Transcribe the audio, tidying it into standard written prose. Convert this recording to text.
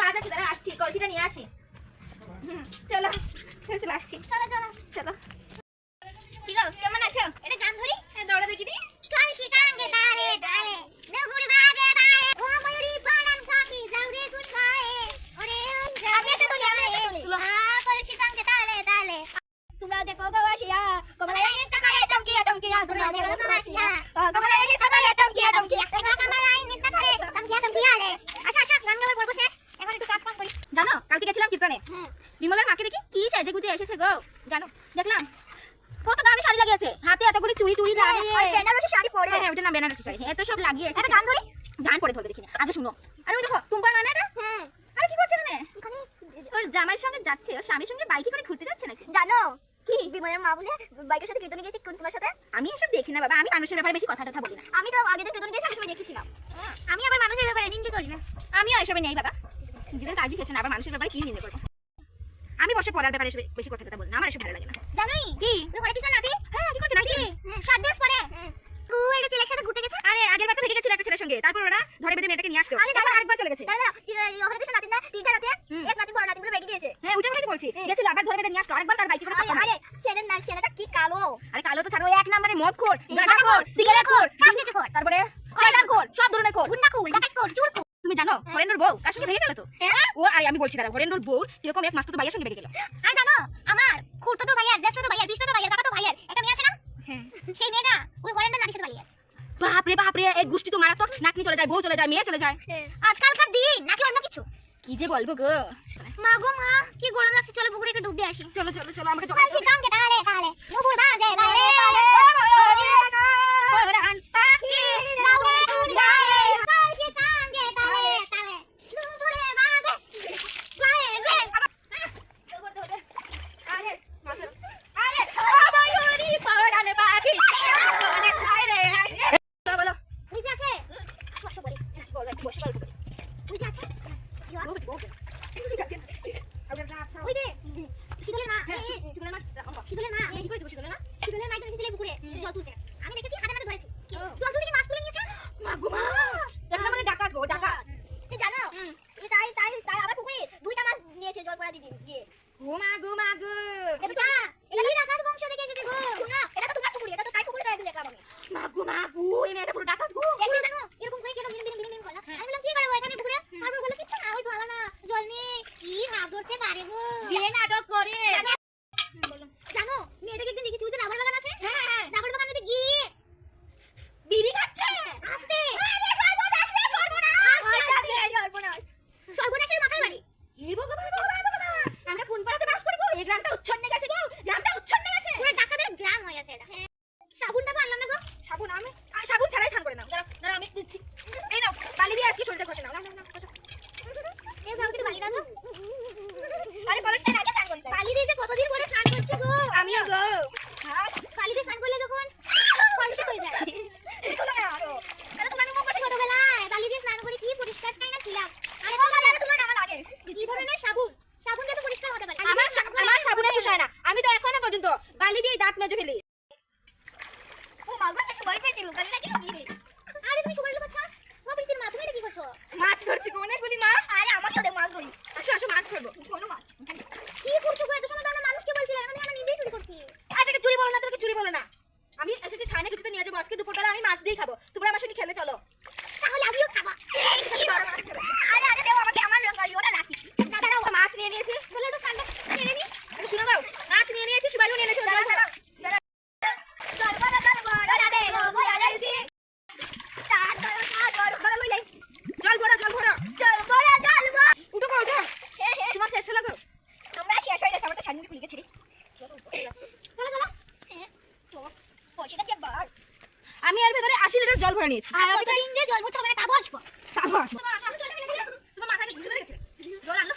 কাজ আছে, দাঁড়া আসছি, কলসিটা নিয়ে আসি। চলো চলো আসছি, চলো চলো চলো। কি গো কেমন আছো? এটা গান ধরি, দৌড়া দেখি দি। কলসি টাঙ্গে তালে তালে নগুর বাজে বাজে ও ময়ূরী পানান কাকি যাওরে গুন গায়ে ওরে আমি এটা তুলি, আমি এটা তুলি। কলসি টাঙ্গে তালে তালে তোমরা দেখো বাবাসিয়া কমলায় নিত্য করে টমকিয়া টমকিয়া, তোমরা দেখো বাবাসিয়া কমলায় নিত্য করে টমকিয়া টমকিয়া, তোমরা কমলায় নিত্য করে টমকিয়া টমকিয়া রে। আচ্ছা আচ্ছা গান গাওয়ার পর্ব শেষ, এখন একটু কাজ কাজ করি। জানো কালকে গেছিলাম কীর্তনে, বিমলার মাকে দেখি কি সাজে গুজে এসেছে গো। জানো দেখলাম কত দামি শাড়ি লাগিয়েছে, হাতে এতগুলি চুড়ি টুড়ি লাগিয়ে, বেনারসি শাড়ি পরে। হ্যাঁ ওটা না বেনারসি শাড়ি, এত সব লাগিয়ে এসেছে। গান ধরি, গান পরে ধরে দেখি না, আগে শুনো। আরে ওই দেখো টুম্পার না এটা। হ্যাঁ আরে কি করছে এখানে? ওর জামাইয়ের সঙ্গে যাচ্ছে, ওর স্বামীর সঙ্গে বাইকে করে ঘুরতে যাচ্ছে নাকি? জানো কি বিমলের মা বলে বাইকের সাথে কীর্তনে গেছে কোন তোমার সাথে? আমি এসব দেখি না বাবা, আমি মানুষের ব্যাপারে বেশি কথা বলি না। আমি তো আগে কীর্তন গেছি, আমি দেখেছিলাম। আমি আবার মানুষের ব্যাপারে নিন্দে করি না, আমি এসবে নেই বাবা। নিজের কাজই শেষ না, আবার মানুষের ব্যাপারে কি নিন্দে করবো? আমি বসে পড়ার ব্যাপারে বেশি কথা বলি না, আমার এসব ভালো লাগে না। জানোই কি ঘরে কিছু নাতি? হ্যাঁ কি করছে নাতি? শার্ট ড্রেস পরে তুই এটা ছেলের সাথে ঘুরতে গেছে। আরে আগের বার তো দেখে গেছিল একটা ছেলের সঙ্গে, তারপর ওরা ধরে বেঁধে মেয়েটাকে নিয়ে আসলো, তারপর আরেকবার চলে গেছে। দাঁড়া ওখানে কিছু নাতি না, তিনটা নাতি, এক নাতি বড় নাতি বলে বাইকে গিয়েছে। হ্যাঁ ওইটা আমি বলছি, গেছিল আবার ধরে বেঁধে নিয়ে আসলো, আরেকবার তার বাইকে করে। আরে ছেলের না, ছেলেটা কি কালো। আরে কালো তো ছাড়ো, এক নম্বরে মদ খোর, গাঁজা খোর, সিগারেট খোর, সব কিছু খোর, তারপরে শয়তান খোর, সব ধরনের খোর, গুন্ডা খোর, ডাকাত খোর, চোর খোর। তুমি জানো হরেন্দ্র বউ কার সঙ্গে ভেগে গেল তো? ও আরে আমি বলছি দাঁড়া, হরেন্দ্র বউ এরকম এক মাস তো ভাইয়ের সঙ্গে ভেগে গেল। আর জানো আমার খুড়তো ভাইয়ার, জ্যাঠতো ভাইয়ার, বিশতো ভাইয়ার, কাকাতো ভাইয়ার একটা মেয়ে আছে না? হ্যাঁ সেই মেয়েটা ওই হরেন্দ্র নাতির সাথে পালিয়ে গেছে। বাপ রে এই গোষ্ঠী তো মারাত্মক, নাতনি চলে যায়, বউ চলে যায়, মেয়ে চলে যায়। আজকালকার দিন নাকি অন্য কিছু, কি যে বলবো গো। মা গো মা কি গরম লাগছে, চলো পুকুরে একটু ডুব দিয়ে আসি। চলো চলো চলো আমাকে জল দিতে হবে। তাহলে তাহলে মুগুর বাজে তাহলে তাহলে ওরান পাখি নাওরে ডুব যায় কালকে টাঙ্গে তাহলে তাহলে মুগুরে বাজে গায়ে রে। আরে মাসের আরে ময়ূরী পরান পাখি ওরে খায় রে। বলো বুঝে আছে বসো বলি বল বসে গল্প করি। বুঝে আছে ওই দে শিগলের মা, শিগলের মা, শিগলের মা এই করে শিগলের মা, শিগলের মা দেখেছিলে পুকুরে জল তুলতে, আমি দেখেছি হাতে হাতে ধরেছি, জল তুলে কি মাছ তুলে নিয়েছে। মা গো মা দেখো মানে ডাকাত গো ডাকাত। এই জানো এই তাই তাই তাই আবার পুকুরে দুইটা মাছ নিয়েছে জল পড়া দিদি দিয়ে। ও মা গো এটা এই ডাকাত বংশ থেকে এসেছে গো। শোনো এটা তো তোমার পুকুরে, এটা তো কাই পুকুরে তাই দেখলাম আমি। মা গো এই মেয়েটা পুরো ডাকাত গো। এমনি জানো এরকম করে কেন বিন গলা। আমি বললাম কি করে এখানে পুকুরে, তারপর বলে কিছু না ওই ভালো না জল নেই, কি মাছ ধরতে পারে গো, যে নাটক করে। বলো জানো মেয়েটাকে একদিন দেখেছি ওদের রাবার বাগান আছে। হ্যাঁ রাবার বাগানে গিয়ে বিড়ি খাচ্ছে আস্তে। আরে সর্বনাশ সর্বনাশের মাথায় বাড়ি। হে ভগবান আমরা কোন পাড়াতে বাস করি গো? এই গ্রামটা উচ্ছন্নে গেছে গো, গ্রামটা উচ্ছন্নে গেছে, পুরো ডাকাতের গ্রাম হয়ে গেছে এটা। হ্যাঁ সাবুনটা তো আনলাম না গো, সাবুন আমি সাবুন ছাড়াই স্নান করে নাও। দাঁড়াও আমি দিচ্ছি, এই নাও বালি দিয়ে আজকে শরীরটা ঘষে নাও। নাও এই যাও একটু বালি দাও। আরে কলসের আগে স্নান করতে বালি দিয়ে কতদিন পরে স্নান করছি গো আমিও গো। হ্যাঁ বালি দিয়ে স্নান করলে যখন কলসে হয়ে যায় চলো না আরো। আরে তোমার মুখ কত ছোটবেলায় বালি দিয়ে স্নান করে কি পরিষ্কারটাই না ছিলাম। আরে বাবা আরে তোমার নাম লাগে কি ধরনের সাবুন, সাবুন দিয়ে তো পরিষ্কার হতে পারে। আমার সাবুনের বিষয় না, আমি তো এখনো পর্যন্ত বালি দিয়ে দাঁত মেজে ফেলি। ও মালবাটা সুগার পেয়েছিল বালি নাকি কি রে? আরে তুমি সুগার লোক ছাড় ও প্রীতির মা, তুমি এটা কি করছো? মাছ ধরছি গো, অনেকগুলি মাছ। আরে আমাকে দে মাছ ধরি। আসো মাছ ধরবো। কোন মাছ কি করছো গো? এত সময় তো আমরা মানুষকে বলছিলাম, আমরা নিজেই চুরি করছি। আরে চুরি বলো না, তোকে চুরি বলো না, আমি এসেছি ছানে কিছুতে নিয়ে যাবো, আজকে দুপুরবেলা আমি মাছ দিয়ে খাবো, তোমরা আমার সঙ্গে খেলে চলো। তাহলে আমিও খাবো। আরে দেও আমাকে, আমার ওটা রাখি। দাদা মাছ নিয়ে নিয়েছি, বলে তো কান্না ছেড়ে নি। আরে শুনো গো মাছ নিয়ে নিয়েছি, সুবালু নিয়ে নিয়েছি, জল ভরা তোমার শেষ হলো গো? আমরা শেষ হয়ে গেছে, আমার তো সামনে খুলে গেছে রে। আমি এর ভেতরে 80 লিটার জল ভরে নিয়েছি। আর আমি তো জল ভরতে হবে না, তাবো আসবো তোমার মাথায় ঘুরে গেছে জল আনো।